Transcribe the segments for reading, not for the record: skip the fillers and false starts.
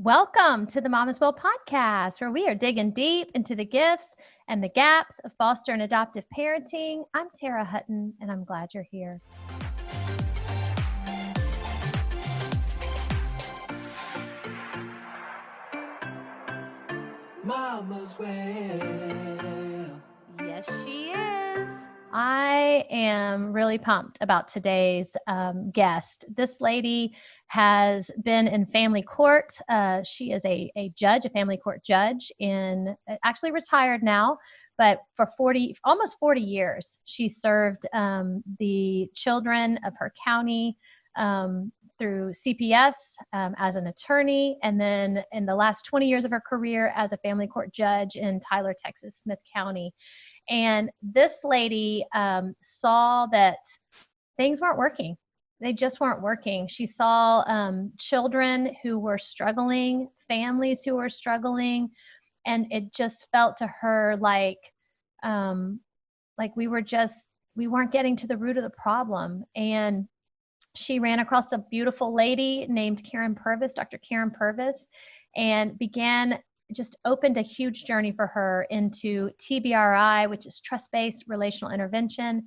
Welcome to the Mom as Well podcast, where we are digging deep into the gifts and the gaps of foster and adoptive parenting. I'm Tara Hutton, and I'm glad you're here. Mama's Well. Yes, she is. I am really pumped about today's guest. This lady has been in family court. She is a judge, a family court judge, actually retired now, but for almost 40 years, she served the children of her county through CPS as an attorney, and then in the last 20 years of her career as a family court judge in Tyler, Texas, Smith County. And this lady saw that things weren't working. They just weren't working. She saw children who were struggling, families who were struggling, and it just felt to her like we weren't getting to the root of the problem. And she ran across a beautiful lady named Karyn Purvis, Dr. Karyn Purvis, and opened a huge journey for her into TBRI, which is trust-based relational intervention.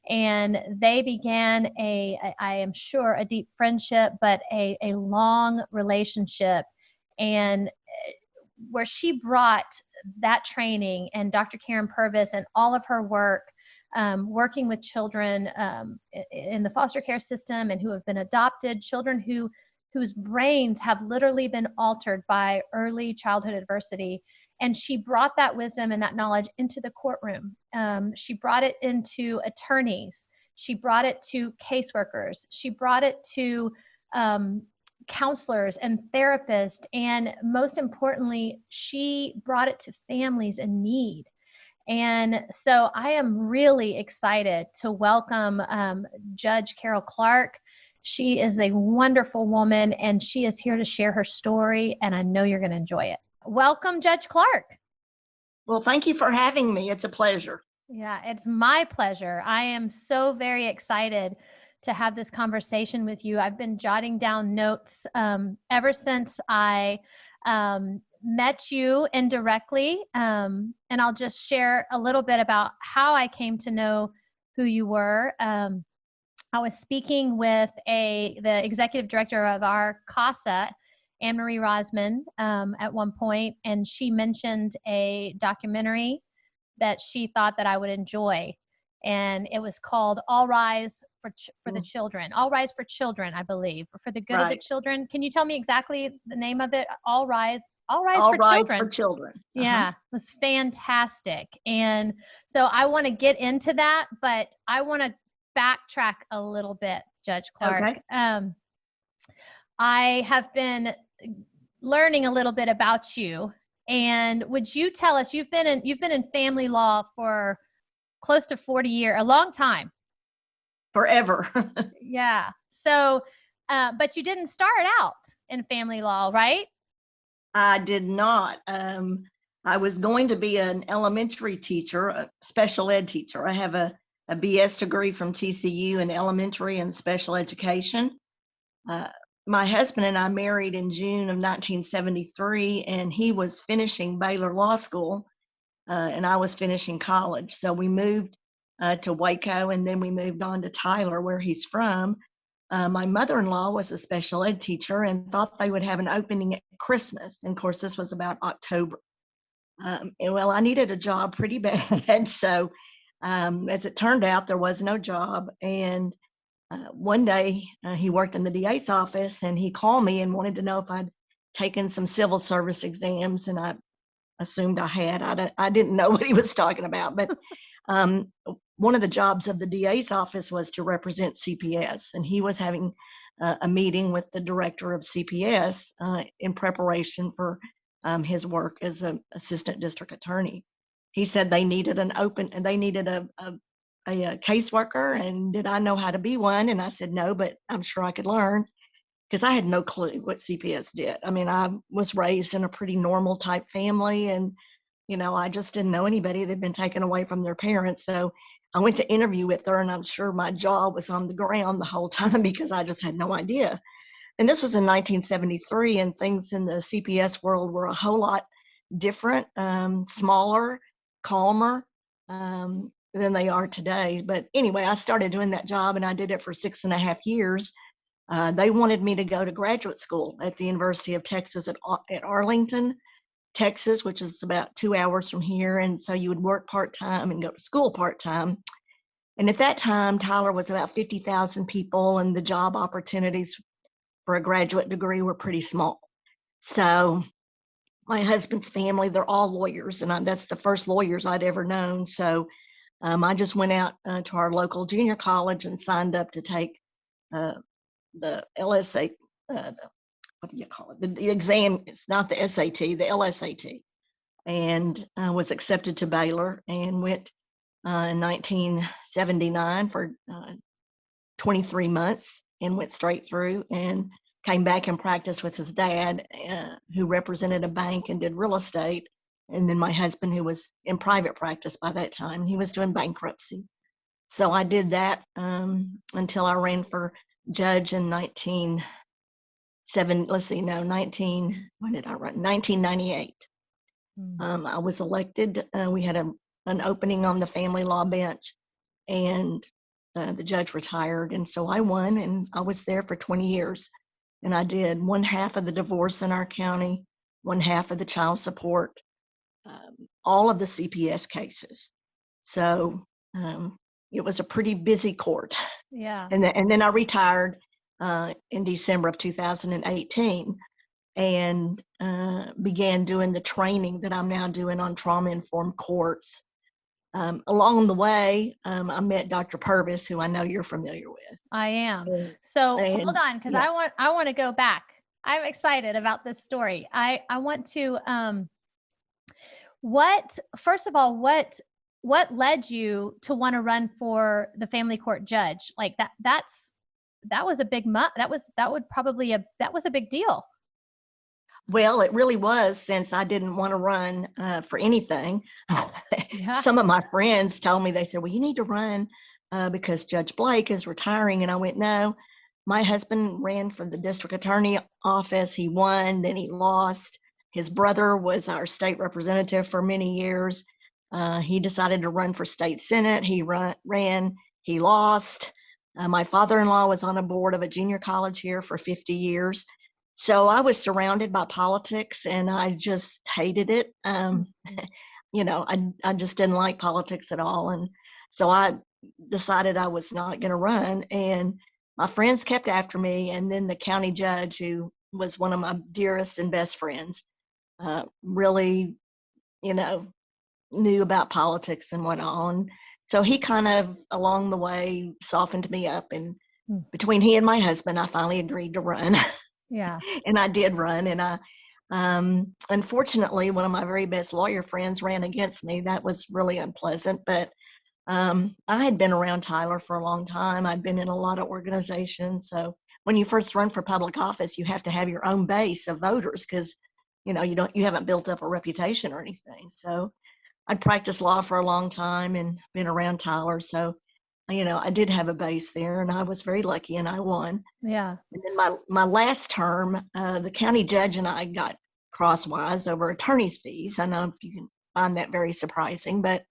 And they began I am sure, a deep friendship, but a long relationship. And where she brought that training and Dr. Karyn Purvis and all of her work, working with children in the foster care system and who have been adopted, children whose brains have literally been altered by early childhood adversity. And she brought that wisdom and that knowledge into the courtroom. She brought it into attorneys. She brought it to caseworkers. She brought it to counselors and therapists. And most importantly, she brought it to families in need. And so I am really excited to welcome Judge Carole Clark. She is a wonderful woman, and she is here to share her story, and I know you're going to enjoy it. Welcome, Judge Clark. Well, thank you for having me. It's a pleasure. Yeah, it's my pleasure. I am so very excited to have this conversation with you. I've been jotting down notes ever since I met you indirectly, and I'll just share a little bit about how I came to know who you were. I was speaking with the executive director of our CASA, Anne-Marie Rosman, at one point, and she mentioned a documentary that she thought that I would enjoy, and it was called All Rise for the Children. All Rise for Children, I believe, for the good of the children. Can you tell me exactly the name of it? All Rise for Children. Yeah, it was fantastic. And so I want to get into that, but I want to backtrack a little bit, Judge Clark. Okay. I have been learning a little bit about you, and would you tell us, you've been in family law for close to 40 years, a long time. Forever. Yeah. So, but you didn't start out in family law, right? I did not. I was going to be an elementary teacher, a special ed teacher. I have a BS degree from TCU in elementary and special education. My husband and I married in June of 1973, and he was finishing Baylor Law School, and I was finishing college. So we moved to Waco, and then we moved on to Tyler, where he's from. My mother-in-law was a special ed teacher and thought they would have an opening at Christmas. And of course, this was about October. Well, I needed a job pretty bad. So as it turned out, there was no job. And one day he worked in the DA's office, and he called me and wanted to know if I'd taken some civil service exams. And I assumed I had. I didn't know what he was talking about. But one of the jobs of the DA's office was to represent CPS. And he was having a meeting with the director of CPS in preparation for his work as an assistant district attorney. He said they needed a caseworker, and did I know how to be one? And I said, no, but I'm sure I could learn, because I had no clue what CPS did. I mean, I was raised in a pretty normal type family, and, I just didn't know anybody that had been taken away from their parents. So I went to interview with her, and I'm sure my jaw was on the ground the whole time because I just had no idea. and this was in 1973, and things in the CPS world were a whole lot different, smaller, calmer than they are today. But anyway, I started doing that job, and I did it for 6.5 years. They wanted me to go to graduate school at the University of Texas at Arlington, Texas, which is about 2 hours from here. And so you would work part-time and go to school part-time. And at that time, Tyler was about 50,000 people, and the job opportunities for a graduate degree were pretty small. So my husband's family, they're all lawyers, and that's the first lawyers I'd ever known. So I just went out to our local junior college and signed up to take the LSA, what do you call it? The exam, it's not the SAT, the LSAT, and was accepted to Baylor and went in 1979 for 23 months and went straight through and came back and practiced with his dad, who represented a bank and did real estate. And then my husband, who was in private practice by that time, he was doing bankruptcy. So I did that until I ran for judge in 1998. I was elected. We had an opening on the family law bench, and the judge retired. And so I won, and I was there for 20 years. And I did one half of the divorce in our county, one half of the child support, all of the CPS cases. So it was a pretty busy court. Yeah. And then I retired in December of 2018 and began doing the training that I'm now doing on trauma-informed courts. Along the way, I met Dr. Purvis, who I know you're familiar with. I am. So hold on, because I want to go back. I'm excited about this story. I want to, first of all, what led you to want to run for the family court judge? Like that was a big, that was a big deal. Well, it really was, since I didn't want to run for anything. Yeah. Some of my friends told me, they said, well, you need to run because Judge Blake is retiring. And I went, no. My husband ran for the district attorney office. He won, then he lost. His brother was our state representative for many years. He decided to run for state senate. He ran, he lost. My father-in-law was on a board of a junior college here for 50 years. So I was surrounded by politics, and I just hated it. You know, I just didn't like politics at all. And so I decided I was not going to run. And my friends kept after me. And then the county judge, who was one of my dearest and best friends, really, you know, knew about politics and went on. So he kind of, along the way, softened me up. And between he and my husband, I finally agreed to run. Yeah. And I did run. And I, unfortunately, one of my very best lawyer friends ran against me. That was really unpleasant. But I had been around Tyler for a long time. I'd been in a lot of organizations. So when you first run for public office, you have to have your own base of voters because, you know, you haven't built up a reputation or anything. So I'd practiced law for a long time and been around Tyler. So, you know, I did have a base there, and I was very lucky, and I won. Yeah. And then my last term, the county judge and I got crosswise over attorney's fees. I know if you can find that very surprising, but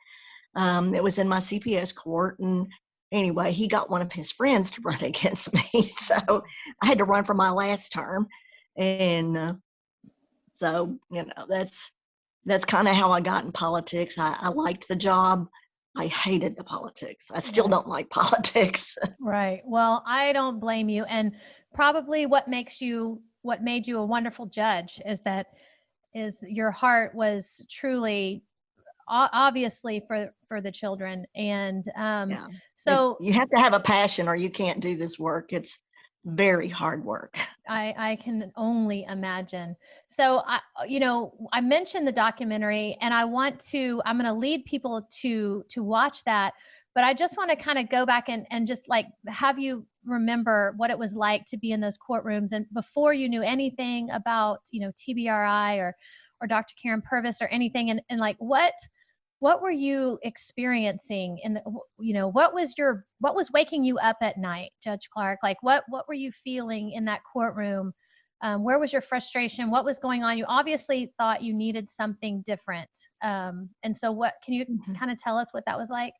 it was in my CPS court. And anyway, he got one of his friends to run against me. So I had to run for my last term. And so, you know, that's kind of how I got in politics. I liked the job. I hated the politics. I still don't like politics. Right. Well, I don't blame you. And probably what made you a wonderful judge is your heart was truly obviously for the children. And so you have to have a passion or you can't do this work. It's very hard work. I can only imagine. So I mentioned the documentary, and I'm going to lead people to watch that, but I just want to kind of go back and just like have you remember what it was like to be in those courtrooms and before you knew anything about, TBRI or Dr. Karyn Purvis or anything. And like, what what were you experiencing in the, what was waking you up at night, Judge Clark? Like what were you feeling in that courtroom? Where was your frustration? What was going on? You obviously thought you needed something different. And so what, can you kind of tell us what that was like?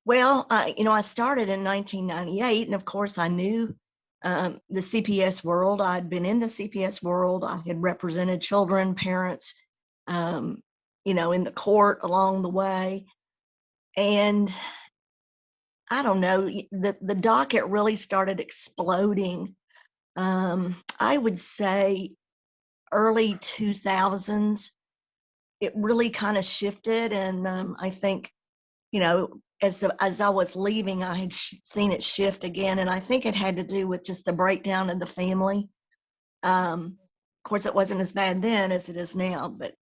Well, I started in 1998, and of course I knew the CPS world. I'd been in the CPS world. I had represented children, parents, in the court along the way. And I don't know, the docket really started exploding. I would say early 2000s, it really kind of shifted. And I think, as I was leaving, I had seen it shift again. And I think it had to do with just the breakdown in the family. Of course, it wasn't as bad then as it is now, but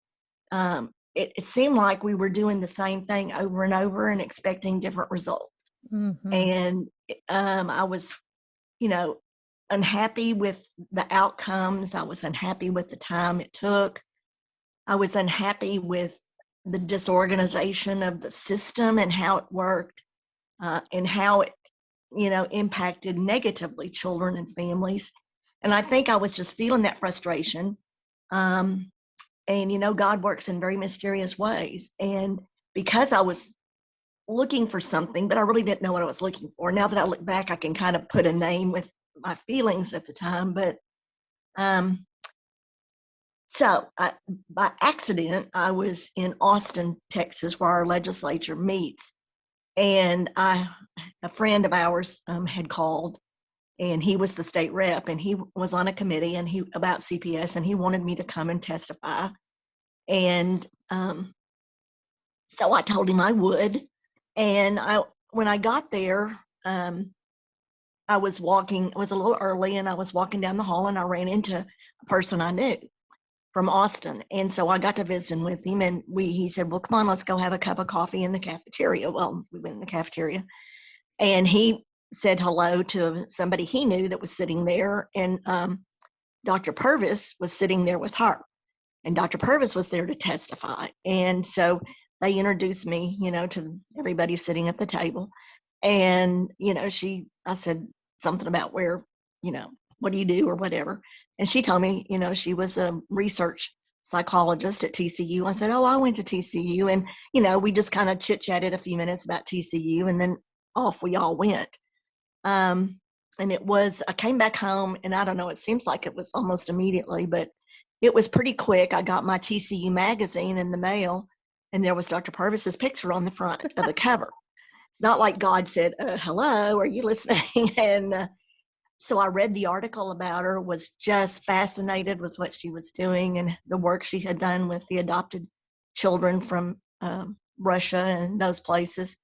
it seemed like we were doing the same thing over and over and expecting different results. Mm-hmm. And I was, unhappy with the outcomes. I was unhappy with the time it took. I was unhappy with the disorganization of the system and how it worked, and how it, impacted negatively children and families. And I think I was just feeling that frustration. And, God works in very mysterious ways. And because I was looking for something, but I really didn't know what I was looking for. Now that I look back, I can kind of put a name with my feelings at the time. But so by accident, I was in Austin, Texas, where our legislature meets. And a friend of ours had called, and he was the state rep, and he was on a committee about CPS, and he wanted me to come and testify. And so I told him I would. And when I got there, I was a little early, and I was walking down the hall, and I ran into a person I knew from Austin. And so I got to visiting with him, and he said, well, come on, let's go have a cup of coffee in the cafeteria. Well, we went in the cafeteria, and he said hello to somebody he knew that was sitting there. And Dr. Purvis was sitting there with her, and Dr. Purvis was there to testify. And so they introduced me, to everybody sitting at the table. And, I said something about where, what do you do or whatever. And she told me, she was a research psychologist at TCU. I said, oh, I went to TCU. And, we just kind of chit-chatted a few minutes about TCU, and then off we all went. And I came back home, and I don't know, it seems like it was almost immediately, but it was pretty quick. I got my TCU magazine in the mail, and there was Dr. Purvis's picture on the front of the cover. It's not like God said, hello, are you listening? And so I read the article about her, was just fascinated with what she was doing and the work she had done with the adopted children from Russia and those places.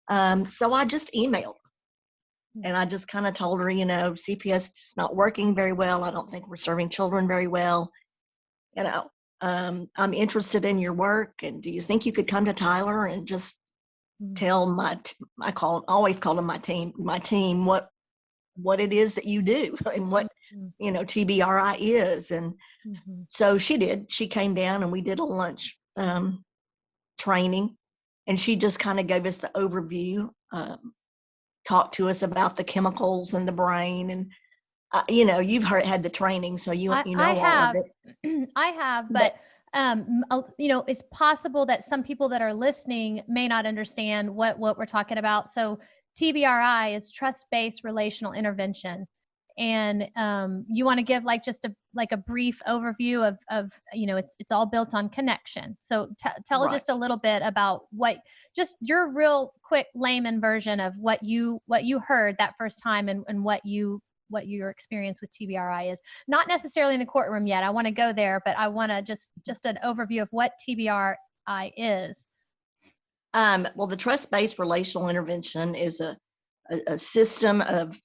So I just emailed her, and I just kind of told her, CPS is not working very well. I don't think we're serving children very well. I'm interested in your work, and do you think you could come to Tyler and just tell always call them my team what it is that you do and what TBRI is. And so she did. She came down, and we did a lunch training, and she just kind of gave us the overview, talked to us about the chemicals in the brain. And you've had the training, so you know all of it. I have, but it's possible that some people that are listening may not understand what we're talking about. So TBRI is trust-based relational intervention. And you want to give just a brief overview of it's all built on connection. So tell us just a little bit about just your real quick layman version of what you heard that first time, and what your experience with TBRI is. Not necessarily in the courtroom yet. I want to go there, but I want to just an overview of what TBRI is. Well, the trust-based relational intervention is a system of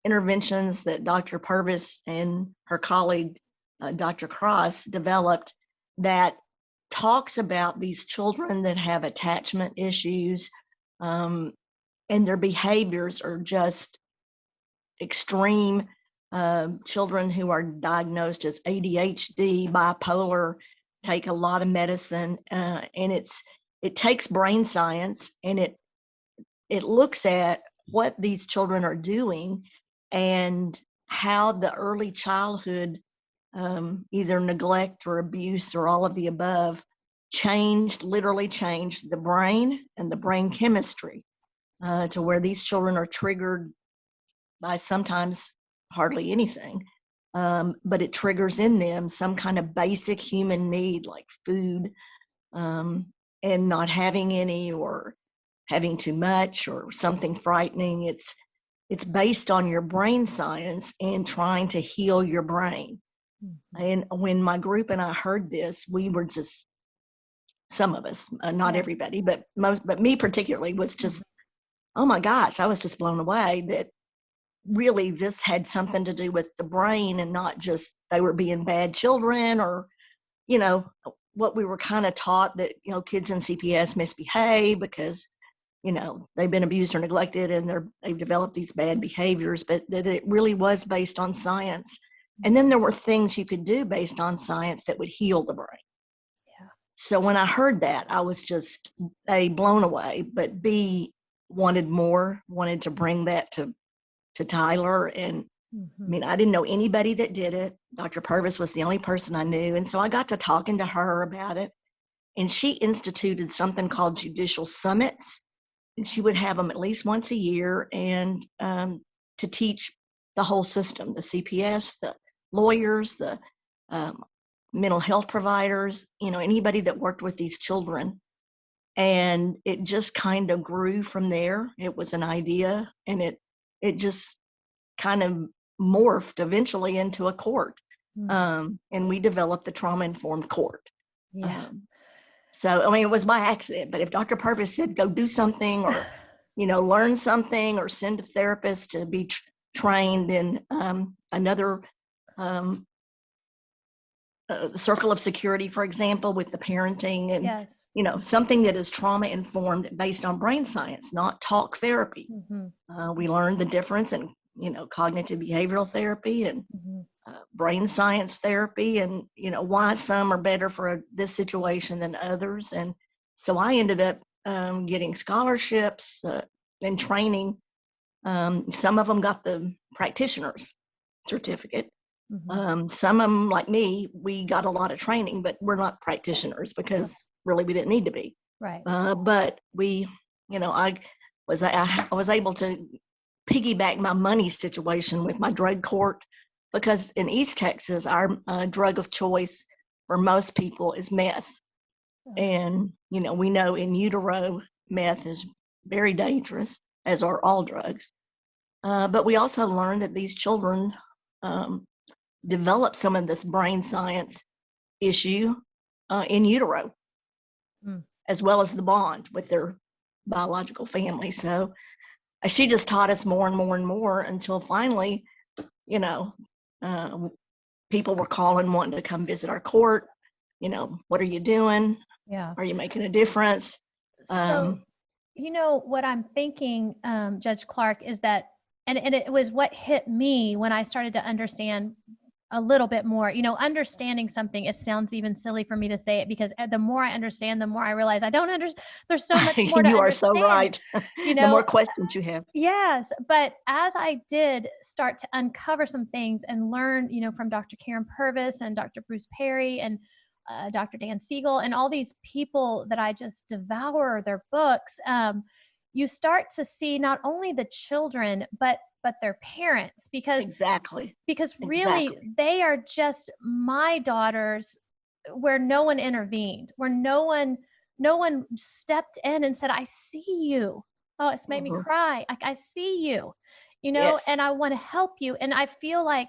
interventions that Dr. Purvis and her colleague, Dr. Cross, developed, that talks about these children that have attachment issues, and their behaviors are just extreme. Children who are diagnosed as ADHD, bipolar, take a lot of medicine, and it takes brain science, and it looks at what these children are doing and how the early childhood, either neglect or abuse or all of the above, literally changed the brain and the brain chemistry, to where these children are triggered by sometimes hardly anything. But it triggers in them some kind of basic human need like food, and not having any, or having too much, or something frightening. It's based on your brain science and trying to heal your brain. Mm-hmm. And when my group and I heard this, we were just, some of us, not everybody, but me particularly, was just, oh my gosh, I was just blown away that really this had something to do with the brain, and not just they were being bad children, or, what we were kind of taught, that, kids in CPS misbehave because, they've been abused or neglected, and they've developed these bad behaviors, but that it really was based on science. And then there were things you could do based on science that would heal the brain. Yeah. So when I heard that, I was just A, blown away, but B, wanted to bring that to Tyler. And I didn't know anybody that did it. Dr. Purvis was the only person I knew. And so I got to talking to her about it. And she instituted something called Judicial Summits. And she would have them at least once a year, and to teach the whole system, the CPS, the lawyers, the mental health providers, anybody that worked with these children. And it just kind of grew from there. It was an idea, and it just kind of morphed eventually into a court. And we developed the trauma-informed court. Yeah. So, it was by accident, but if Dr. Purvis said, go do something, or, learn something, or send a therapist to be trained in another circle of security, for example, with the parenting, and, something that is trauma-informed based on brain science, not talk therapy. We learned the difference in, cognitive behavioral therapy and brain science therapy, and why some are better for this situation than others. And so I ended up getting scholarships and training. Some of them got the practitioner's certificate. Some of them, like me, we got a lot of training, but we're not practitioners because really we didn't need to be. Right. But we, I was able to piggyback my money situation with my drug court, because in East Texas, our drug of choice for most people is meth. And, we know in utero, meth is very dangerous, as are all drugs. But we also learned that these children develop some of this brain science issue in utero, as well as the bond with their biological family. So she just taught us more and more and more, until finally, people were calling, wanting to come visit our court. What are you doing? Yeah. Are you making a difference? So, what I'm thinking, Judge Clark, is that, and it was what hit me when I started to understand a little bit more, understanding something. It sounds even silly for me to say it, because the more I understand, the more I realize I don't understand. There's so much more to you understand. You are so right. The more questions you have. Yes. But as I did start to uncover some things and learn, from Dr. Karyn Purvis and Dr. Bruce Perry and Dr. Dan Siegel and all these people that I just devour their books, you start to see not only the children, but their parents, because really they are just my daughters, where no one intervened, where no one stepped in and said, I see you. Oh, it's made me cry. I see you, and I want to help you. And I feel like,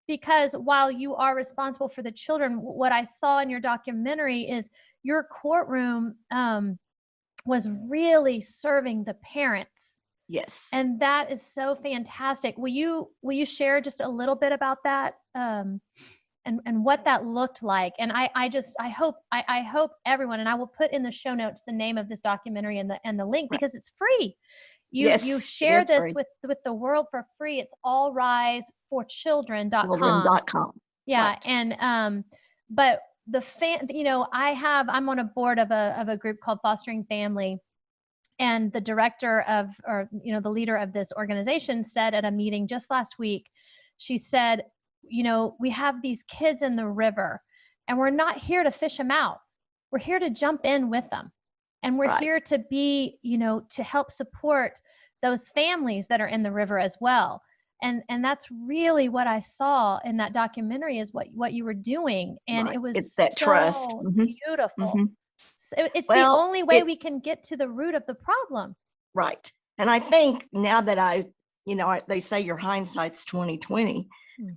because while you are responsible for the children, what I saw in your documentary is your courtroom was really serving the parents. Yes. And that is so fantastic. Will you share just a little bit about that, and what that looked like? And I hope everyone, and I will put in the show notes the name of this documentary and the link, because it's free. You share this free with the world for free. It's allriseforchildren.com. Children.com. Yeah. Right. And but I'm on a board of a group called Fostering Family. And the director the leader of this organization said at a meeting just last week, she said, we have these kids in the river and we're not here to fish them out. We're here to jump in with them. And we're here to be, to help support those families that are in the river as well. And that's really what I saw in that documentary is what you were doing. And it was it's that trust. Beautiful. So it's the Well, only way we can get to the root of the problem. Right. And I think now that they say your hindsight's 2020,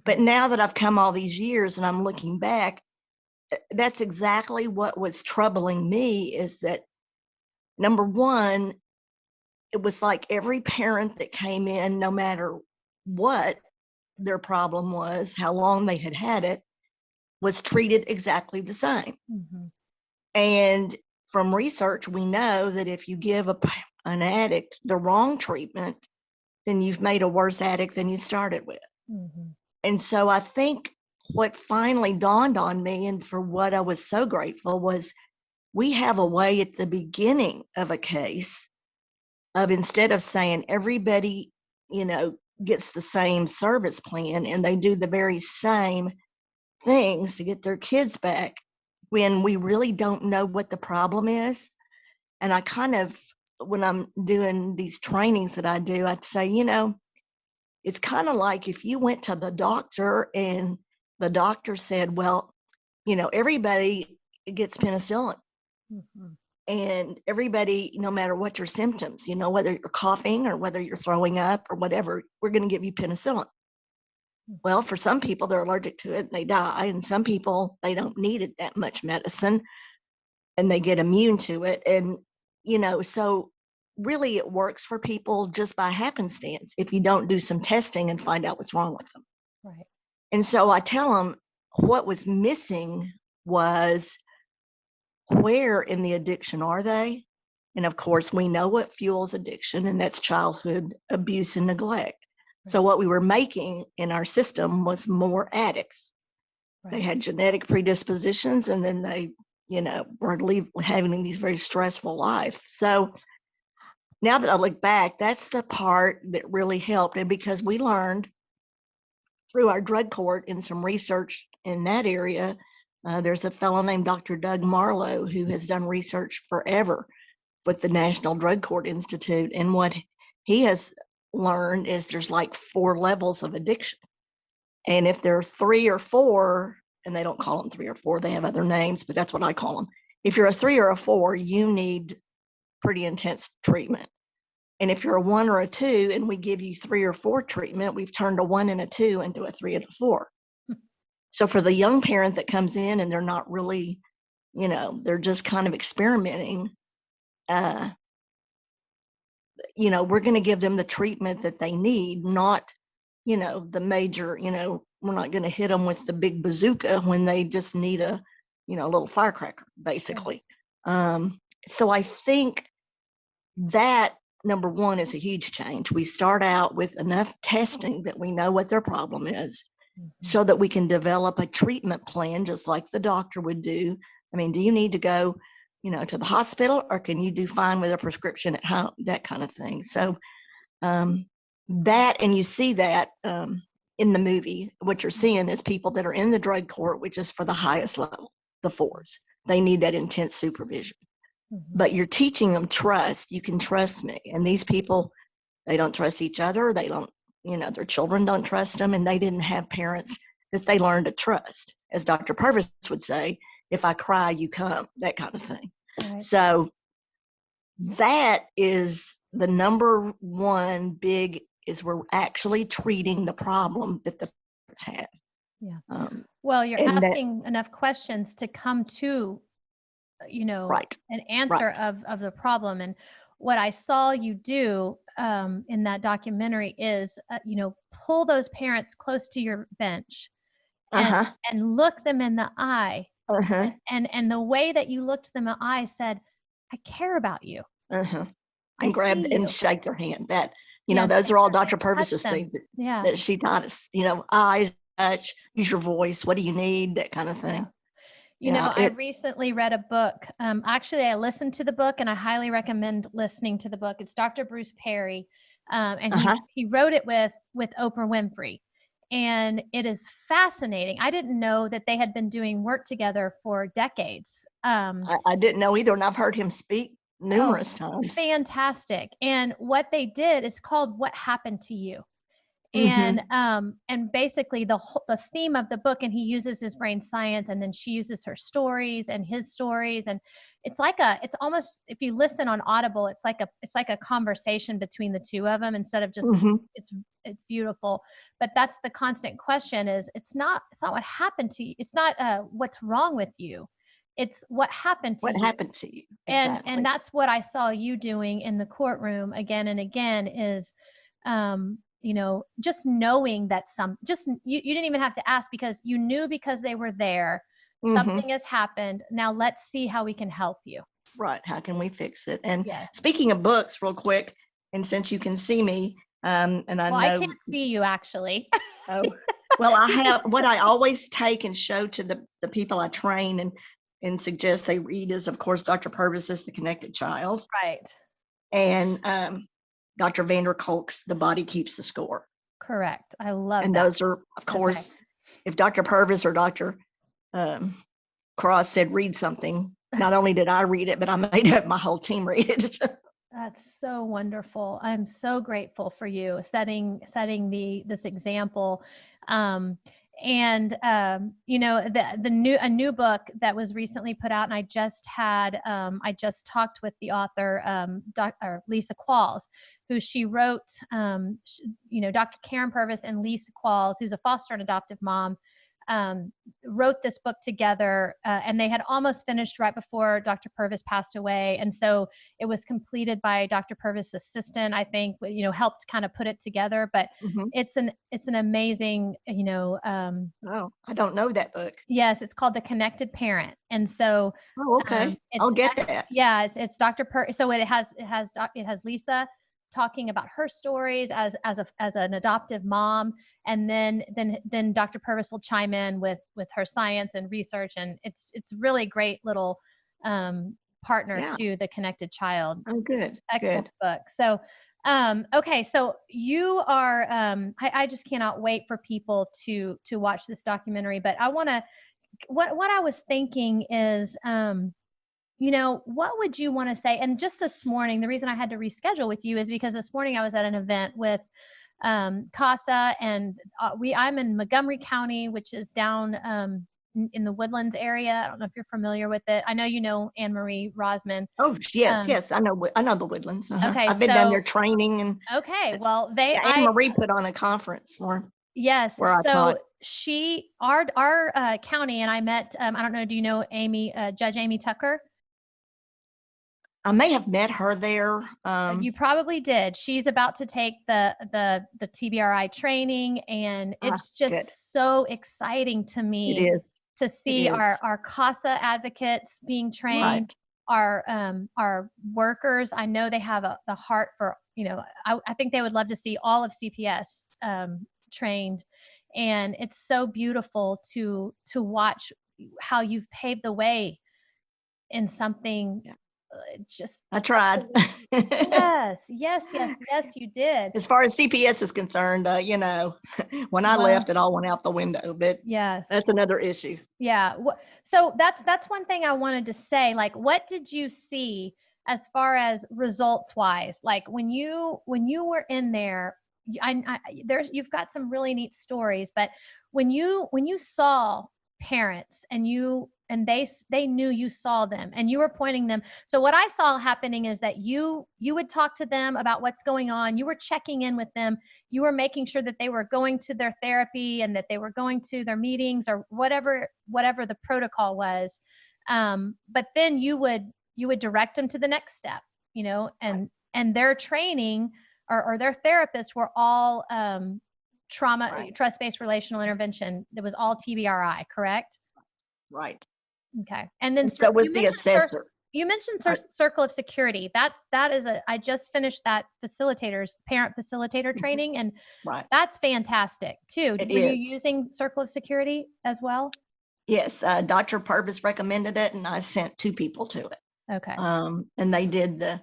but now that I've come all these years and I'm looking back, that's exactly what was troubling me is that, number one, it was like every parent that came in, no matter what their problem was, how long they had it, was treated exactly the same. And from research, we know that if you give an addict the wrong treatment, then you've made a worse addict than you started with. And so I think what finally dawned on me, and for what I was so grateful, was we have a way at the beginning of a case of, instead of saying everybody, gets the same service plan and they do the very same things to get their kids back, when we really don't know what the problem is. And I kind of, when I'm doing these trainings that I do, I'd say, it's kind of like if you went to the doctor and the doctor said, well, everybody gets penicillin. And everybody, no matter what your symptoms, whether you're coughing or whether you're throwing up or whatever, we're going to give you penicillin. Well, for some people, they're allergic to it and they die. And some people, they don't need it that much medicine and they get immune to it. And, so really it works for people just by happenstance if you don't do some testing and find out what's wrong with them. Right. And so I tell them what was missing was, where in the addiction are they? And of course, we know what fuels addiction, and that's childhood abuse and neglect. So what we were making in our system was more addicts. They had genetic predispositions, and then they, were having these very stressful lives. So now that I look back, that's the part that really helped. And because we learned through our drug court and some research in that area, there's a fellow named Dr. Doug Marlowe who has done research forever with the National Drug Court Institute. And what he has learned is there's like 4 levels of addiction. And if there are 3 or 4, and they don't call them 3 or 4, they have other names, but that's what I call them. If you're a 3 or a 4, you need pretty intense treatment. And if you're a 1 or a 2, and we give you 3 or 4 treatment, we've turned a 1 and a 2 into a 3 and a 4. So for the young parent that comes in and they're not really, they're just kind of experimenting, we're going to give them the treatment that they need, not, the major, we're not going to hit them with the big bazooka when they just need a little firecracker, basically. So I think that, number one, is a huge change. We start out with enough testing that we know what their problem is, so that we can develop a treatment plan, just like the doctor would do. I mean, do you need to go, to the hospital, or can you do fine with a prescription at home? That kind of thing. So that, and you see that in the movie, what you're seeing is people that are in the drug court, which is for the highest level, the 4s. They need that intense supervision. But you're teaching them trust. You can trust me. And these people, they don't trust each other. They don't, their children don't trust them, and they didn't have parents that they learned to trust. As Dr. Purvis would say, if I cry, you come, that kind of thing. Right. So that is the number one big, is we're actually treating the problem that the parents have. Yeah. Well, you're asking enough questions to come to, an answer of the problem. And what I saw you do in that documentary is, pull those parents close to your bench and look them in the eye. And the way that you looked them in the eye said, I care about you. And grab and shake their hand. That, those are all Dr. Purvis's things that she taught us, eyes, touch, use your voice. What do you need? That kind of thing. You know, I recently read a book. Actually, I listened to the book, and I highly recommend listening to the book. It's Dr. Bruce Perry, and he wrote it with Oprah Winfrey, and it is fascinating. I didn't know that they had been doing work together for decades. I didn't know either, and I've heard him speak numerous times. Fantastic. And what they did is called "What Happened to You." And basically the theme of the book, and he uses his brain science, and then she uses her stories and his stories, and it's almost, if you listen on Audible, it's like a conversation between the two of them instead of just it's beautiful. But that's the constant question: is it's not what happened to you, it's not what's wrong with you, it's what happened to you. What happened to you? Exactly. And that's what I saw you doing in the courtroom again and again is you know, just knowing that you didn't even have to ask, because you knew, because they were there, something has happened. Now let's see how we can help you. Right. How can we fix it? And speaking of books real quick, and since you can see me, and I can't see you actually. Well, I have, what I always take and show to the people I train and suggest they read is, of course, Dr. Purvis's The Connected Child. Right. And Dr. Vander Kolk's The Body Keeps the Score. Correct. I love and that. Those are, of course, if Dr. Purvis or Dr. Cross said read something, not only did I read it, but I made up my whole team read it. That's so wonderful. I'm so grateful for you setting this example. You know, a new book that was recently put out, and I just talked with the author, Lisa Qualls, who she wrote, you know, Dr. Karyn Purvis and Lisa Qualls, who's a foster and adoptive mom, wrote this book together, and they had almost finished right before Dr. Purvis passed away. And so it was completed by Dr. Purvis' assistant, I think, you know, helped kind of put it together, but it's an amazing, you know, I don't know that book. Yes. It's called The Connected Parent. And so, I'll get that. Yeah. It's Dr. Purvis. So it has Lisa talking about her stories as an adoptive mom, and then Dr. Purvis will chime in with her science and research, and it's really great little partner to The Connected Child. Oh, good. Excellent book. So okay, so you are I just cannot wait for people to watch this documentary, but I want to what I was thinking is you know, what would you want to say? And just this morning, the reason I had to reschedule with you is because this morning I was at an event with CASA, and I'm in Montgomery County, which is down in the Woodlands area. I don't know if you're familiar with it. I know you know Anne Marie Rosman. Oh yes, I know the Woodlands. Okay, I've been down there training, and well, Anne Marie put on a conference for. Yes. Where I taught. Our county, and I met. I don't know. Do you know Judge Amy Tucker? I may have met her there. You probably did. She's about to take the TBRI training, and it's just so exciting to me. It is to see our CASA advocates being trained, our workers. I know they have the heart for, you know, I think they would love to see all of CPS trained, and it's so beautiful to watch how you've paved the way in something. I tried. Yes, you did. As far as CPS is concerned, you know, when I left, it all went out the window, but that's another issue. Yeah. So that's one thing I wanted to say. Like, what did you see as far as results wise? Like when you were in there, you've got some really neat stories, but when you saw parents and they knew you saw them and you were pointing them. So what I saw happening is that you would talk to them about what's going on. You were checking in with them. You were making sure that they were going to their therapy and that they were going to their meetings or whatever the protocol was. But then you would direct them to the next step, you know, and their training or their therapists were all trauma, trust-based relational intervention. That was all TBRI, correct? Right. Okay. And then that was the assessor. You mentioned Circle of Security. That is I just finished that parent facilitator training, and that's fantastic too. Were you using Circle of Security as well? Yes, Dr. Purvis recommended it, and I sent 2 people to it. Okay. And they did the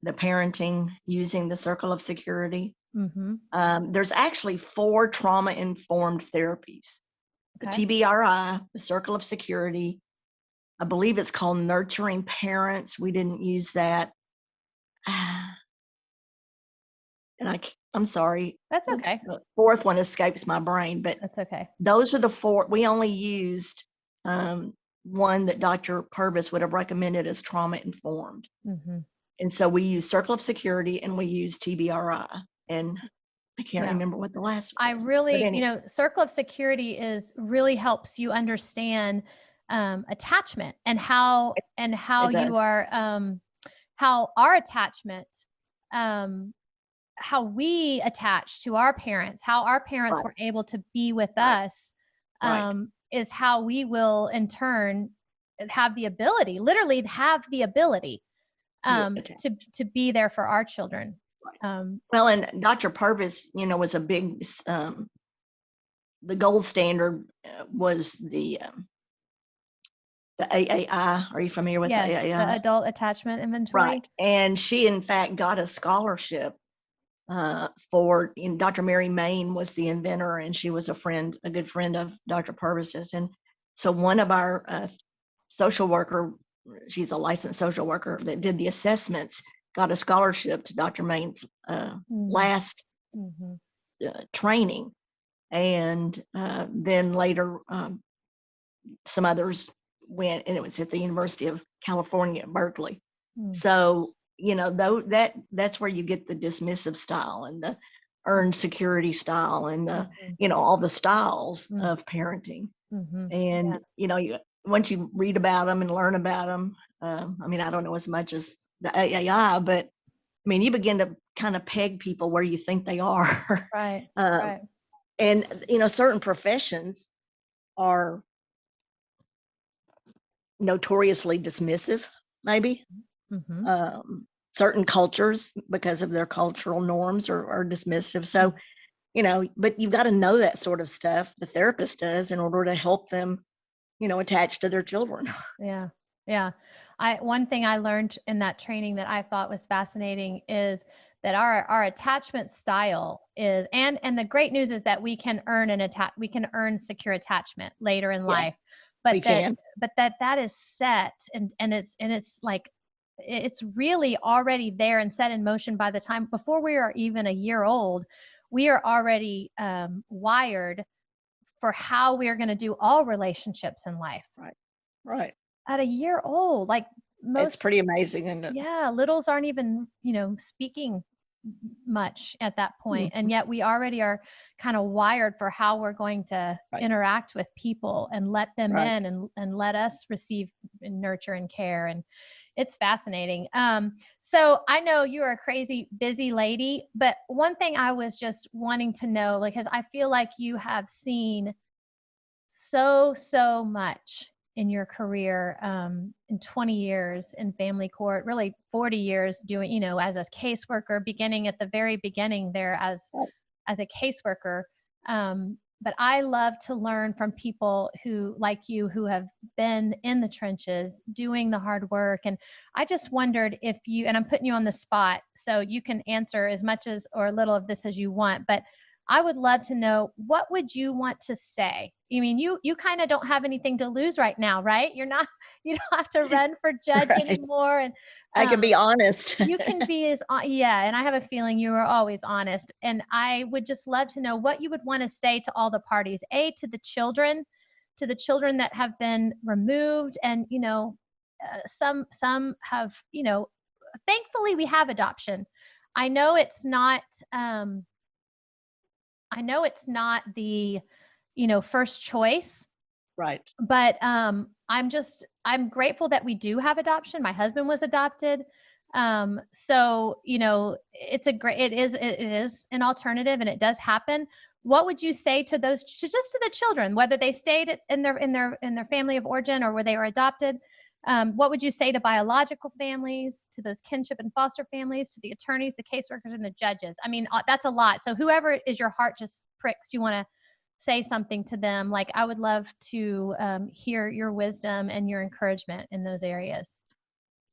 parenting using the circle of security. There's actually 4 trauma-informed therapies. Okay. The TBRI, the circle of security. I believe it's called nurturing parents. We didn't use that. And I'm sorry. That's okay. The 4th one escapes my brain, but That's okay. those are the 4. We only used one that Dr. Purvis would have recommended as trauma-informed. And so we use circle of security and we use TBRI. And I can't remember what the last one I was. really, Anyway. circle of security really helps you understand attachment and how you are, how our attachment, how we attach to our parents, how our parents were able to be with us, is how we will in turn have the ability, literally have the ability to be there for our children. Well, and Dr. Purvis, was a big, the gold standard was the AAI. Are you familiar with the AAI? The Adult Attachment Inventory. Right. And she, in fact, got a scholarship for, Dr. Mary Main was the inventor, and she was a good friend of Dr. Purvis's. And so one of our social worker, she's a licensed social worker that did the assessments, got a scholarship to Dr. Main's last training. And then later, some others went, and it was at the University of California at Berkeley. So, that's where you get the dismissive style and the earned security style and the, all the styles of parenting. And, once you read about them and learn about them, I don't know as much as the AAI, but you begin to kind of peg people where you think they are. Right. And, certain professions are notoriously dismissive, maybe. Certain cultures, because of their cultural norms, are dismissive. So, but you've got to know that sort of stuff, the therapist does, in order to help them, attach to their children. Yeah. One thing I learned in that training that I thought was fascinating is that our attachment style is, and the great news is that we can earn secure attachment later in life, but that is set and it's like, it's really already there and set in motion by the time before we are even a year old. We are already wired for how we are going to do all relationships in life. Right. At a year old, like it's pretty amazing, isn't it? Yeah, littles aren't even, speaking much at that point. And yet we already are kind of wired for how we're going to interact with people and let them in and let us receive and nurture and care. And it's fascinating. So I know you're a crazy busy lady, but one thing I was just wanting to know, because I feel like you have seen so much in your career, in 20 years in family court, really 40 years doing, as a caseworker, beginning at the very beginning there as a caseworker. But I love to learn from people who, like you, who have been in the trenches doing the hard work. And I just wondered if you, and I'm putting you on the spot, so you can answer as much as or little of this as you want, but I would love to know, what would you want to say? I mean, you kind of don't have anything to lose right now, right? You don't have to run for judge anymore. And I can be honest. You can be and I have a feeling you are always honest. And I would just love to know what you would want to say to all the parties, to the children that have been removed. And, some have, thankfully we have adoption. I know it's not the, first choice. Right. But I'm grateful that we do have adoption. My husband was adopted. So, it is an alternative, and it does happen. What would you say to just to the children, whether they stayed in their family of origin or where they were adopted? What would you say to biological families, to those kinship and foster families, to the attorneys, the caseworkers, and the judges? I mean, that's a lot. So whoever is your heart just pricks, you want to say something to them, like, I would love to hear your wisdom and your encouragement in those areas.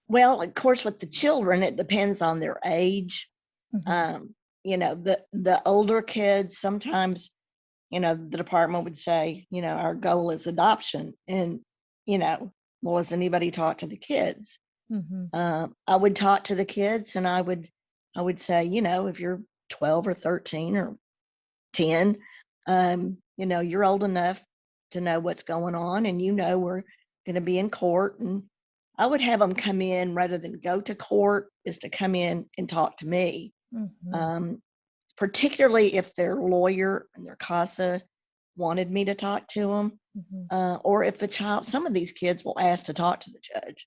Well, of course, with the children, it depends on their age. Mm-hmm. The older kids, sometimes, the department would say, our goal is adoption. And, well, has anybody talked to the kids? Mm-hmm. I would talk to the kids, and I would say, if you're 12 or 13 or 10, you're old enough to know what's going on, and we're going to be in court. And I would have them come in rather than go to court, is to come in and talk to me. Mm-hmm. Um, Particularly if their lawyer and their CASA wanted me to talk to them, Mm-hmm. or if some of these kids will ask to talk to the judge.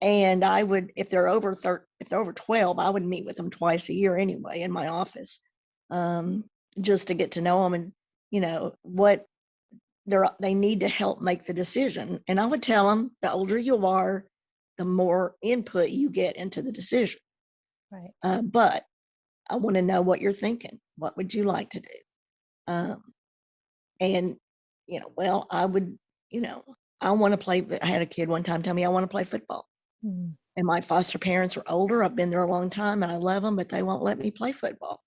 And I would, if they're over 12, I would meet with them twice a year anyway in my office, just to get to know them, and what they need to help make the decision. And I would tell them, the older you are, the more input you get into the decision. Right. But I want to know what you're thinking. What would you like to do? And well, I would, I want to play. I had a kid one time tell me, I want to play football. Mm-hmm. And my foster parents are older. I've been there a long time, and I love them, but they won't let me play football.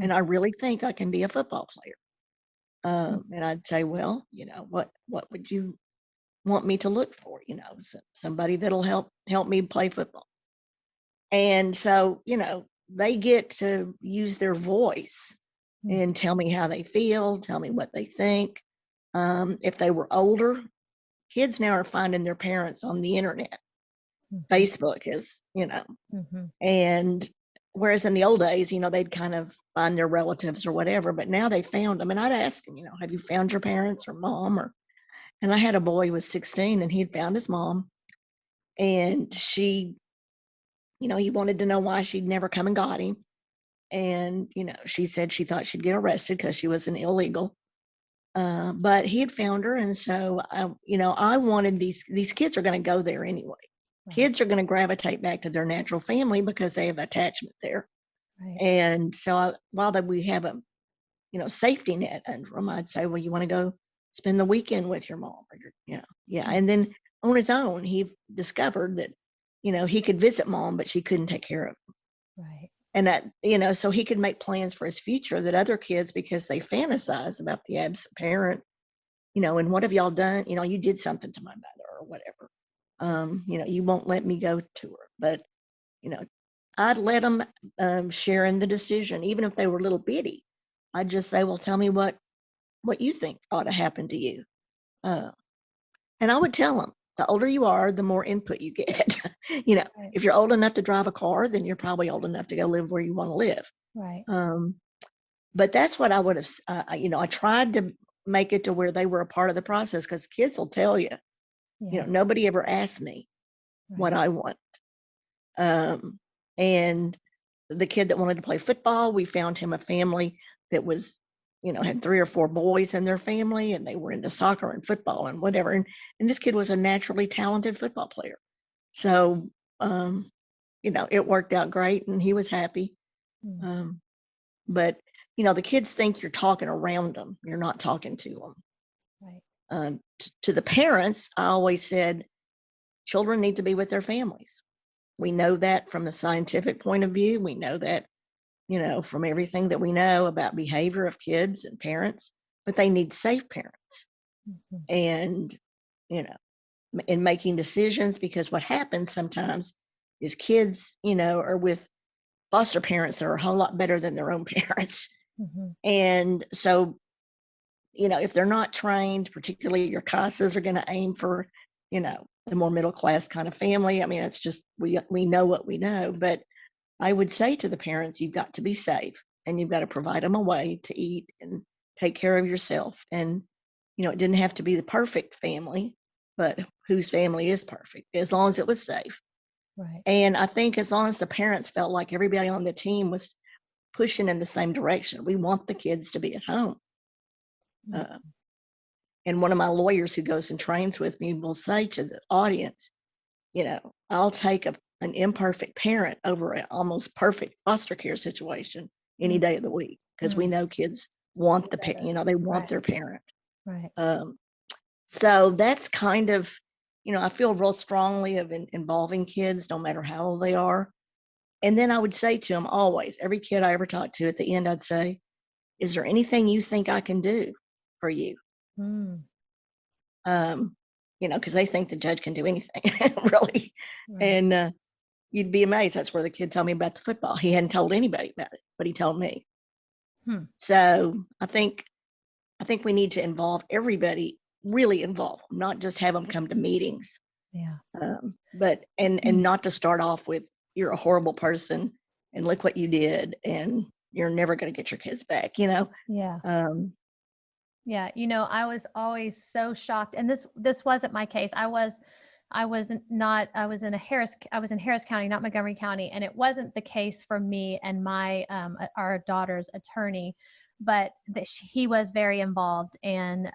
And I really think I can be a football player. And I'd say, well, what would you want me to look for? Somebody that'll help me play football. And so, they get to use their voice and tell me how they feel, tell me what they think. If they were older, kids now are finding their parents on the internet. Mm-hmm. Facebook is, Mm-hmm. and whereas in the old days, they'd kind of find their relatives or whatever, but now they found them. And I'd ask them, have you found your parents or mom? And I had a boy who was 16, and he'd found his mom, and she, he wanted to know why she'd never come and got him. And, she said she thought she'd get arrested because she was an illegal. But he had found her. And so, I wanted these kids are going to go there anyway. Right. Kids are going to gravitate back to their natural family because they have attachment there. Right. And so while we have a, safety net under them, I'd say, well, you want to go spend the weekend with your mom or yeah. Mm-hmm. And then on his own, he discovered that, he could visit mom, but she couldn't take care of him. Right. And that, so he could make plans for his future that other kids, because they fantasize about the absent parent, and what have y'all done? You did something to my mother or whatever. You won't let me go to her, but, I'd let them share in the decision, even if they were little bitty. I'd just say, well, tell me what you think ought to happen to you. And I would tell them, the older you are, the more input you get. Right. If you're old enough to drive a car, then you're probably old enough to go live where you want to live. Right. But that's what I would have, I tried to make it to where they were a part of the process, because kids will tell you, Yeah. nobody ever asked me what I want. And the kid that wanted to play football, we found him a family that was, had 3 or 4 boys in their family, and they were into soccer and football and whatever. And this kid was a naturally talented football player. So, it worked out great, and he was happy. Mm. But, the kids think you're talking around them. You're not talking to them. Right. To the parents, I always said, children need to be with their families. We know that from a scientific point of view. We know that, from everything that we know about behavior of kids and parents, but they need safe parents. Mm-hmm. And, in making decisions, because what happens sometimes is kids, are with foster parents that are a whole lot better than their own parents. Mm-hmm. And so, if they're not trained, particularly your CASAs are going to aim for, the more middle class kind of family. I mean, it's just, we know what we know. But I would say to the parents, you've got to be safe, and you've got to provide them a way to eat and take care of yourself. And, it didn't have to be the perfect family, but whose family is perfect, as long as it was safe. Right. And I think as long as the parents felt like everybody on the team was pushing in the same direction, we want the kids to be at home. Mm-hmm. And one of my lawyers who goes and trains with me will say to the audience, I'll take an imperfect parent over an almost perfect foster care situation any day of the week, because we know kids want Better. they want Right. their parent. Right. So that's kind of, I feel real strongly of involving kids, no matter how old they are. And then I would say to them always, every kid I ever talked to, at the end, I'd say, is there anything you think I can do for you? Mm, Because they think the judge can do anything, really. right. And you'd be amazed. That's where the kid told me about the football. He hadn't told anybody about it, but he told me. So I think we need to involve everybody, really involve them, not just have them come to meetings. Yeah. But and not to start off with, you're a horrible person and look what you did and you're never going to get your kids back, Yeah. Yeah. I was always so shocked, and this wasn't my case. I was in Harris County, not Montgomery County, and it wasn't the case for me and my our daughter's attorney, but he was very involved and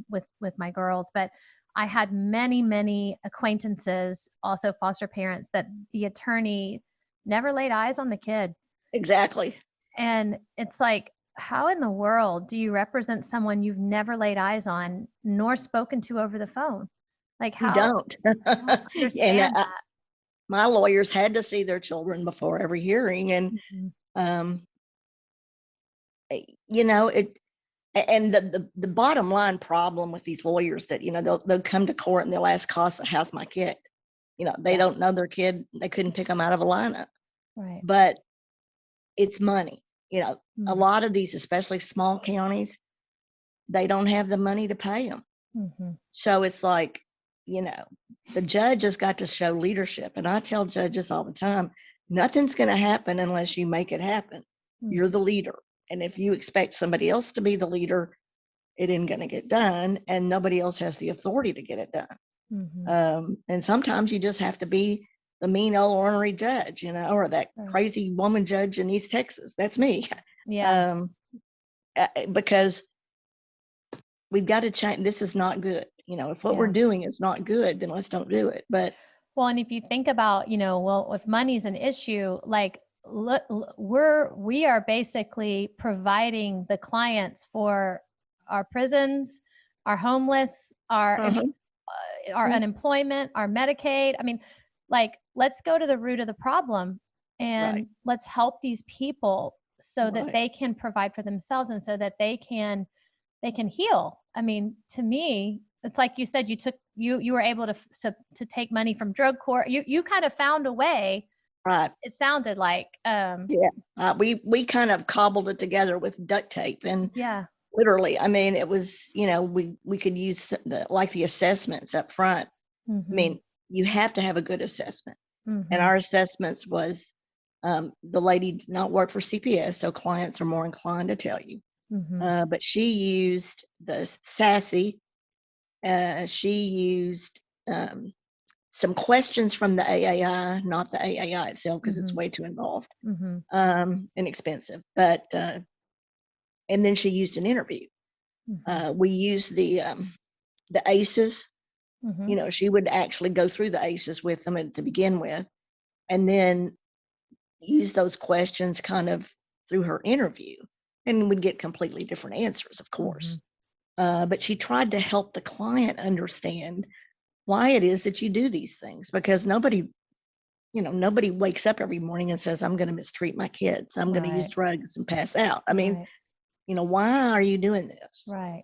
with my girls. But I had many acquaintances, also foster parents, that the attorney never laid eyes on the kid. Exactly. And it's like, how in the world do you represent someone you've never laid eyes on nor spoken to over the phone? Like, You how? don't. I don't understand And that. my lawyers had to see their children before every hearing. And, it, and the bottom line problem with these lawyers that, they'll come to court and they'll ask us, how's my kid? They don't know their kid. They couldn't pick them out of a lineup. Right. But it's money. A lot of these, especially small counties, they don't have the money to pay them. So it's like, the judge has got to show leadership. And I tell judges all the time, nothing's going to happen unless you make it happen. You're the leader. And if you expect somebody else to be the leader, it ain't going to get done. And nobody else has the authority to get it done. And sometimes you just have to be the mean old ornery judge, or that crazy woman judge in East Texas. That's me. Yeah. Because we've got to change. This is not good. If what we're doing is not good, then let's don't do it. But well, and if you think about, if money's an issue, like we are basically providing the clients for our prisons, our homeless, our unemployment, our Medicaid. I mean, like, let's go to the root of the problem and let's help these people so that they can provide for themselves and so that they can heal. I mean, to me, it's like you said, you were able to take money from drug court. You kind of found a way. Right. It sounded like. We kind of cobbled it together with duct tape and literally, I mean, it was, we could use the assessments up front. I mean, you have to have a good assessment. And our assessments was, the lady did not work for CPS, so clients are more inclined to tell you. But she used the SASSY. She used some questions from the AAI, not the AAI itself, because it's way too involved and expensive. But and then she used an interview. We used the ACEs. She would actually go through the ACEs with them to begin with, and then use those questions kind of through her interview, and would get completely different answers, of course. But she tried to help the client understand why it is that you do these things, because nobody wakes up every morning and says, I'm going to mistreat my kids. I'm going to use drugs and pass out. I mean, why are you doing this? Right.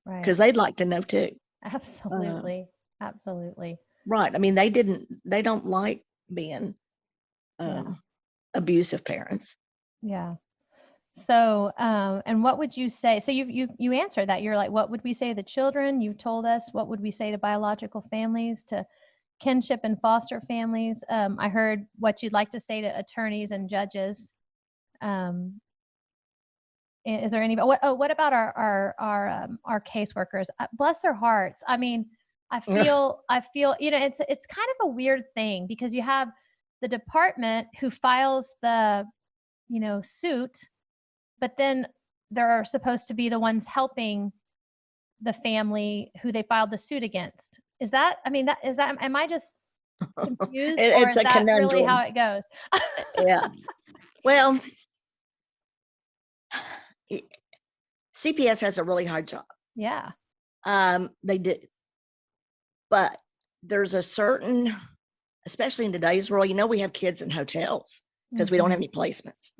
Because they'd like to know too. Absolutely. Absolutely. Right. I mean, they don't like being abusive parents. Yeah. So, and what would you say? So you answered that. You're like, what would we say to the children? You told us, what would we say to biological families, to kinship and foster families? I heard what you'd like to say to attorneys and judges. Is there any, what about our caseworkers? Bless their hearts. I mean, I feel, it's kind of a weird thing, because you have the department who files the, suit, but then they're supposed to be the ones helping the family who they filed the suit against. Am I just confused, or is that really how it goes? Yeah. Well, CPS has a really hard job. Yeah. They do. But there's a certain, especially in today's world, we have kids in hotels because we don't have any placements.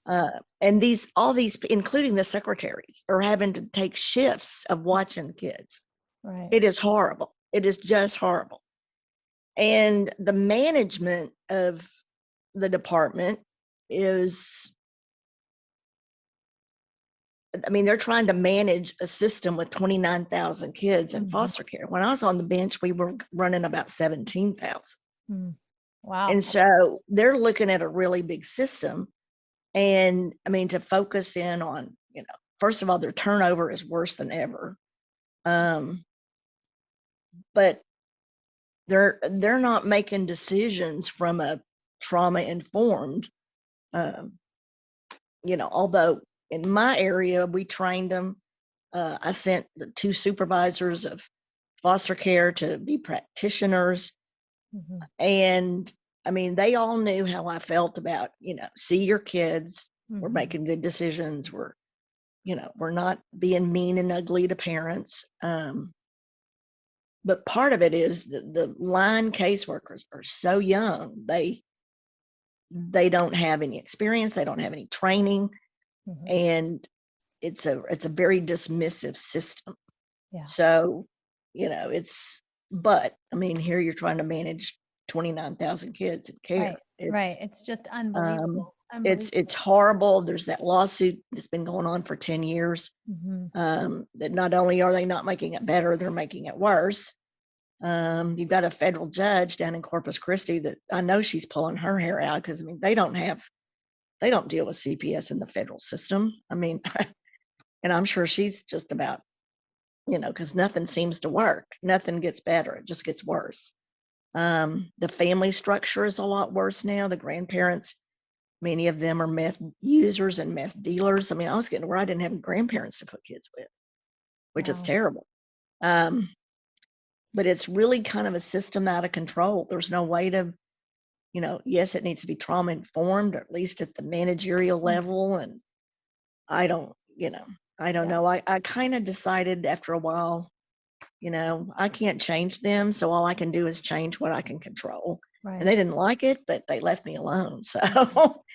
And all these, including the secretaries, are having to take shifts of watching kids. Right. It is horrible. It is just horrible. And the management of the department is, they're trying to manage a system with 29,000 kids in foster care. When I was on the bench, we were running about 17,000. Wow. And so they're looking at a really big system. And to focus in on, first of all, their turnover is worse than ever. But they're not making decisions from a trauma informed, although in my area, we trained them. I sent the 2 supervisors of foster care to be practitioners. And they all knew how I felt about, see your kids. We're making good decisions. We're not being mean and ugly to parents. But part of it is the line caseworkers are so young. They don't have any experience. They don't have any training. And it's a very dismissive system. Yeah. So, but here you're trying to manage 29,000 kids in care. Right. It's just unbelievable. It's horrible. There's that lawsuit that's been going on for 10 years. That not only are they not making it better, they're making it worse. You've got a federal judge down in Corpus Christi that I know she's pulling her hair out because they don't deal with CPS in the federal system. And I'm sure she's just about, because nothing seems to work. Nothing gets better. It just gets worse. The family structure is a lot worse now. The grandparents, many of them are meth users and meth dealers. I was getting where I didn't have grandparents to put kids with, which is terrible. But it's really kind of a system out of control. There's no way to, yes, it needs to be trauma informed, or at least at the managerial level. And I don't know. I kind of decided after a while, I can't change them. So all I can do is change what I can control. Right. And they didn't like it, but they left me alone. So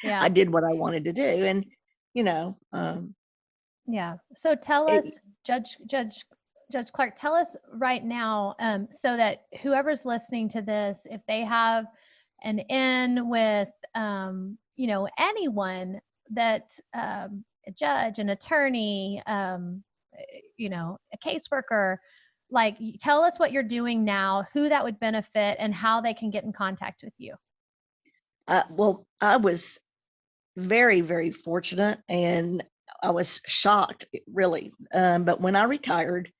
I did what I wanted to do. And, So tell us, Judge Clark, tell us right now, so that whoever's listening to this, if they have an in with, anyone that, a judge, an attorney, a caseworker, tell us what you're doing now, who that would benefit, and how they can get in contact with you. Well, I was very, very fortunate, and I was shocked, really. But when I retired,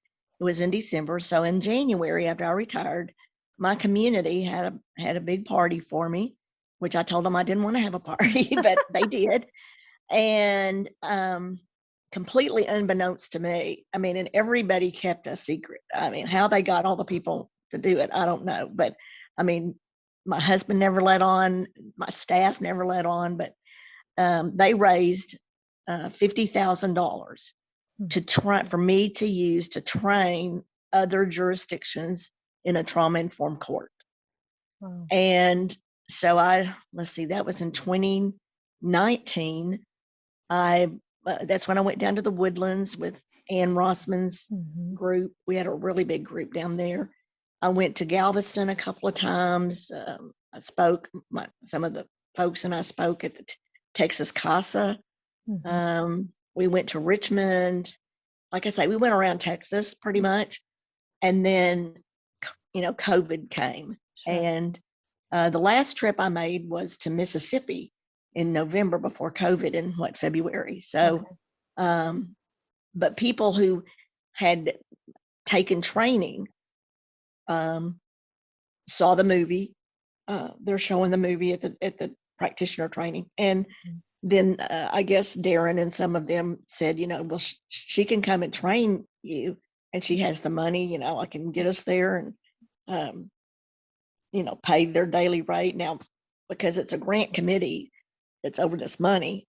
it was in December. So in January, after I retired, my community had a big party for me, which I told them I didn't want to have a party, but they did. And completely unbeknownst to me, and everybody kept a secret. How they got all the people to do it, I don't know. But my husband never let on, my staff never let on, but they raised $50,000 to try for me to use to train other jurisdictions in a trauma-informed court. Wow. And so that was in 2019. That's when I went down to the Woodlands with Ann Rossman's group. We had a really big group down there. I went to Galveston a couple of times. I spoke, some of the folks and I spoke at the Texas CASA. We went to Richmond. Like I say, we went around Texas pretty much. And then, COVID came. Sure. And the last trip I made was to Mississippi in November before COVID in February. So, but people who had taken training saw the movie. They're showing the movie at the practitioner training. And then I guess Darren and some of them said, well, she can come and train you, and she has the money, I can get us there and, pay their daily rate. Now, because it's a grant committee that's over this money,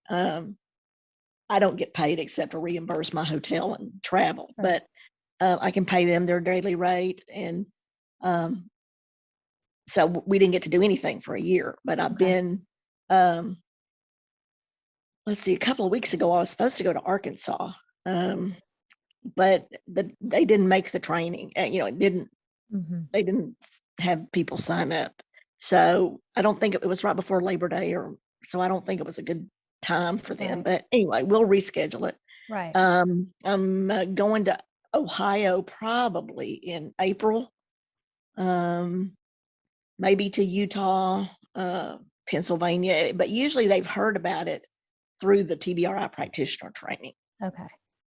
I don't get paid except to reimburse my hotel and travel, Right. but I can pay them their daily rate. And so we didn't get to do anything for a year, but I've Okay. been, let's see, a couple of weeks ago, I was supposed to go to Arkansas, but they didn't make the training. It didn't, Mm-hmm. they didn't have people sign up. So I don't think it was right before Labor Day, so I don't think it was a good time for them. Right. But anyway, we'll reschedule it. Right. I'm going to Ohio probably in April, maybe to Utah, Pennsylvania, but usually they've heard about it through the TBRI practitioner training. Okay.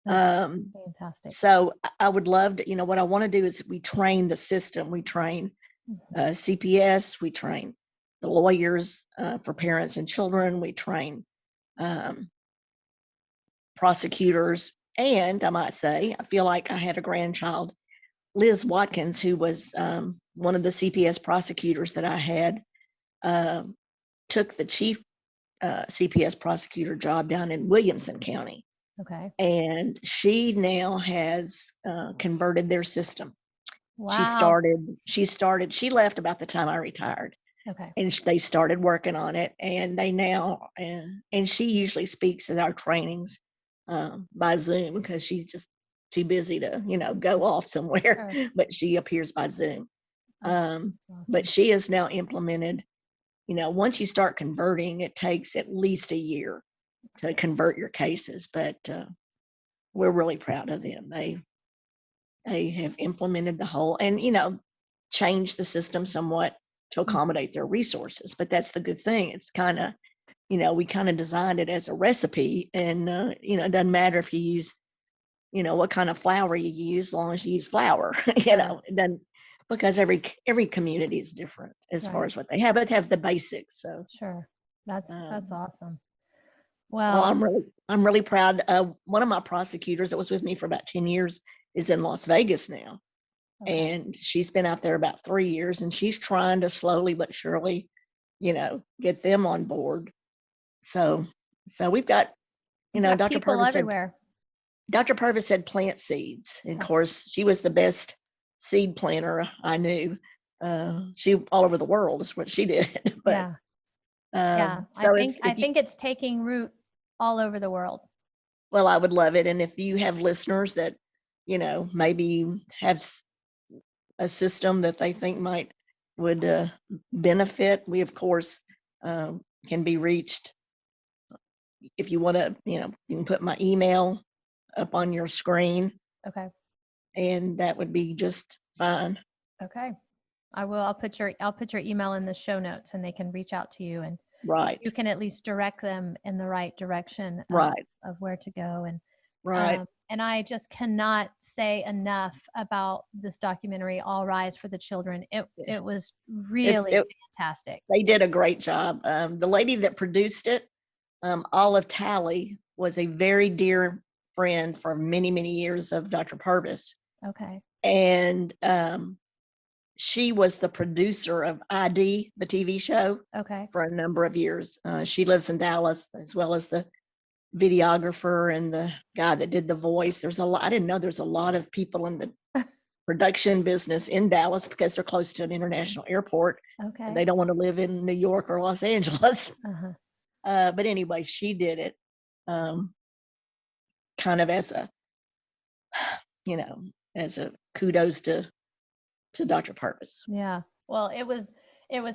That's Um, fantastic. so I would love to, what I want to do is we train the system. We train Mhm. CPS, we train the lawyers for parents and children, we train prosecutors, and I might say, I feel like I had a grandchild, Liz Watkins, who was one of the CPS prosecutors that I had, took the chief CPS prosecutor job down in Williamson County. Okay. And she now has converted their system. Wow. She left about the time I retired, Okay. and they started working on it. And they now, and she usually speaks at our trainings by Zoom because she's just too busy to, go off somewhere, Sure. but she appears by Zoom. That's But awesome. she has now implemented, once you start converting, it takes at least a year to convert your cases, but we're really proud of them. They have implemented the whole, and changed the system somewhat to accommodate their resources. But that's the good thing. It's kind of, we kind of designed it as a recipe, and it doesn't matter if you use, what kind of flour you use, as long as you use flour. Sure. It doesn't, because every community is different as far Right. as what they have, but have the basics. So Sure. That's um, awesome. well, Well, I'm really proud. One of my prosecutors that was with me for about 10 years is in Las Vegas now. okay. And she's been out there about 3 years, and she's trying to slowly but surely, get them on board. So we've got, You've got Dr. people Purvis said, everywhere. plant seeds. And of Okay. course, she was the best seed planter I knew. She all over the world is what she did. But Yeah. Yeah. so I if you, think it's taking root all over the world. well, I would love it. And if you have listeners that, maybe have a system that they think would benefit, we of course can be reached. If you want to, you can put my email up on your screen, Okay. and that would be just fine. Okay. I will. I'll put your email in the show notes, and they can reach out to you, and Right, you can at least direct them in the right direction right, of where to go. right. And I just cannot say enough about this documentary, All Rise for the Children. Yeah. It was It, really it fantastic. they did a great job. The lady that produced it, Olive Talley, was a very dear friend for many, many years of Dr. Purvis. Okay. And she was the producer of ID, the TV show, Okay. for a number of years. She lives in Dallas, as well as the videographer and the guy that did the voice. There's a lot. I didn't know there's a lot of people in the production business in Dallas because they're close to an international airport, and Okay. they don't want to live in New York or Los Angeles. Uh-huh. But anyway, she did it kind of as a, you know, as a kudos to Dr. Purvis. Yeah. Well, it was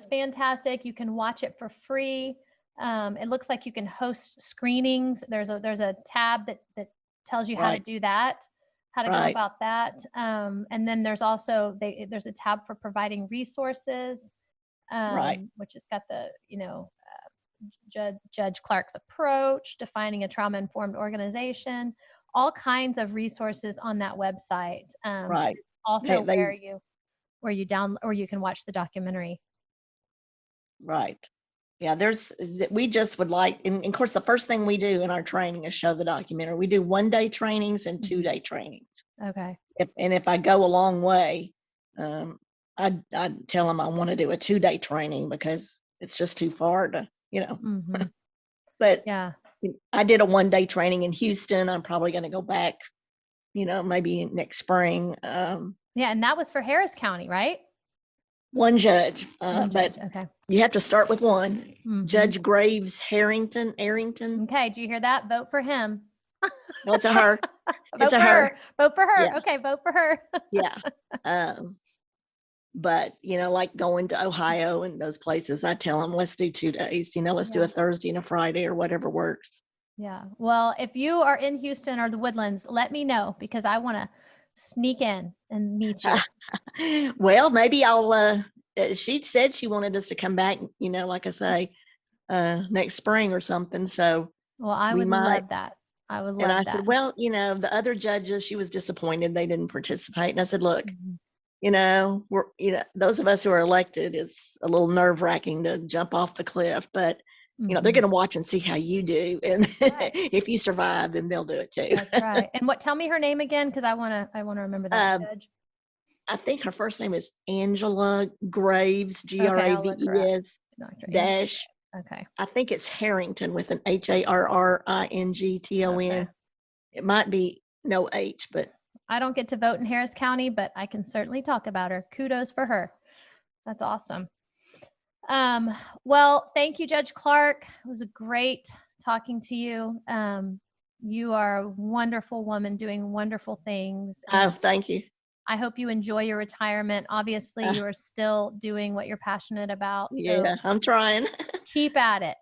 fantastic. You can watch it for free. It looks like you can host screenings. There's a tab that tells you how to Right, do that, how to go right, about that. And then there's also there's a tab for providing resources, right, which has got the Judge Clark's approach, defining a trauma-informed organization, all kinds of resources on that website. right. Also, They where you can watch the documentary. right. Yeah, we just would like, and of course, the first thing we do in our training is show the documentary. We do 1-day trainings and 2-day trainings. Okay. If I go a long way, I'd tell them I want to do a 2-day training because it's just too far to, Mm-hmm. but Yeah. I did a 1-day training in Houston. I'm probably going to go back, maybe next spring. Yeah. And that was for Harris County, right? One judge, One but judge. Okay. you have to start with one. Mhm. Judge Graves Arrington. Okay. Do you hear that? Vote for him. No, it's a her. Vote for her. Vote for her. Yeah. Okay. Vote for her. Yeah. But, like going to Ohio and those places, I tell them, let's do 2 days, let's do a Thursday and a Friday or whatever works. Yeah. Well, if you are in Houston or the Woodlands, let me know because I want to sneak in and meet you. Well, maybe I'll, she said she wanted us to come back, like I say, next spring or something. So well, I would love that. I would love that. And I said, well, the other judges, she was disappointed they didn't participate. And I said, look, we're, those of us who are elected, it's a little nerve wracking to jump off the cliff, but they're going to watch and see how you do. And if you survive, then they'll do it too. That's right. And tell me her name again. Cause I want to remember that judge. I think her first name is Angela Graves, Graves dash. Okay. I think it's Harrington with an Harrington. Okay. It might be no H, but I don't get to vote in Harris County, but I can certainly talk about her. Kudos for her. That's awesome. Well, thank you, Judge Clark. It was great talking to you. You are a wonderful woman doing wonderful things. Oh, thank you. I hope you enjoy your retirement. Obviously, you are still doing what you're passionate about. So yeah, I'm trying. Keep at it.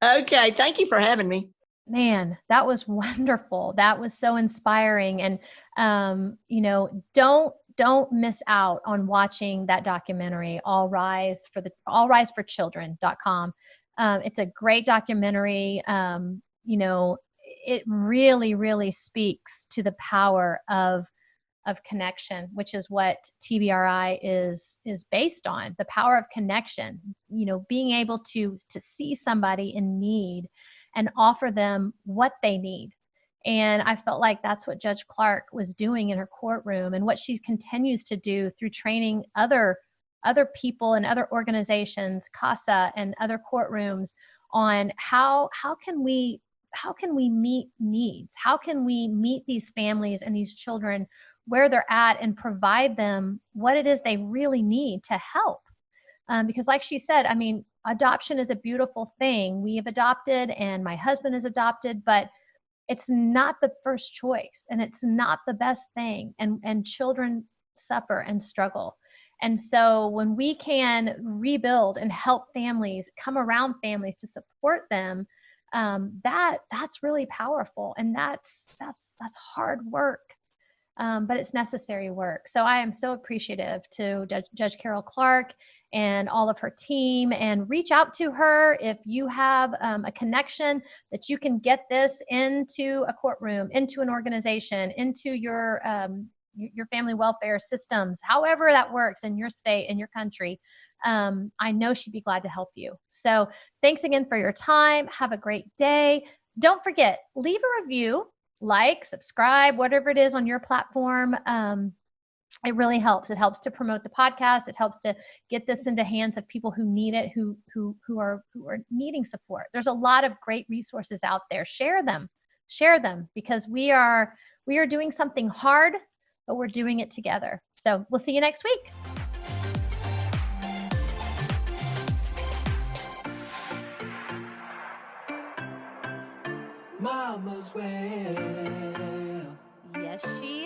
Okay. Thank you for having me. Man, that was wonderful. That was so inspiring. And, don't miss out on watching that documentary, allriseforchildren.com. It's a great documentary. It really, really speaks to the power of connection, which is what TBRI is based on, the power of connection, being able to see somebody in need and offer them what they need. And I felt like that's what Judge Clark was doing in her courtroom and what she continues to do through training other people and other organizations, CASA and other courtrooms on how can we meet needs? How can we meet these families and these children where they're at and provide them what it is they really need to help? Because like she said, adoption is a beautiful thing. We have adopted and my husband is adopted, but it's not the first choice and it's not the best thing. And children suffer and struggle. And so when we can rebuild and help families, come around families to support them, that's really powerful. And that's hard work. But it's necessary work. So I am so appreciative to Judge Carole Clark and all of her team, and reach out to her if you have a connection that you can get this into a courtroom, into an organization, into your family welfare systems, however that works in your state, in your country. I know she'd be glad to help you. So thanks again for your time. Have a great day. Don't forget, leave a review. Like, subscribe, whatever it is on your platform. It really helps. It helps to promote the podcast. It helps to get this into hands of people who need it, who are needing support. There's a lot of great resources out there. Share them because we are doing something hard, but we're doing it together. So we'll see you next week. Mama's well. Yes, she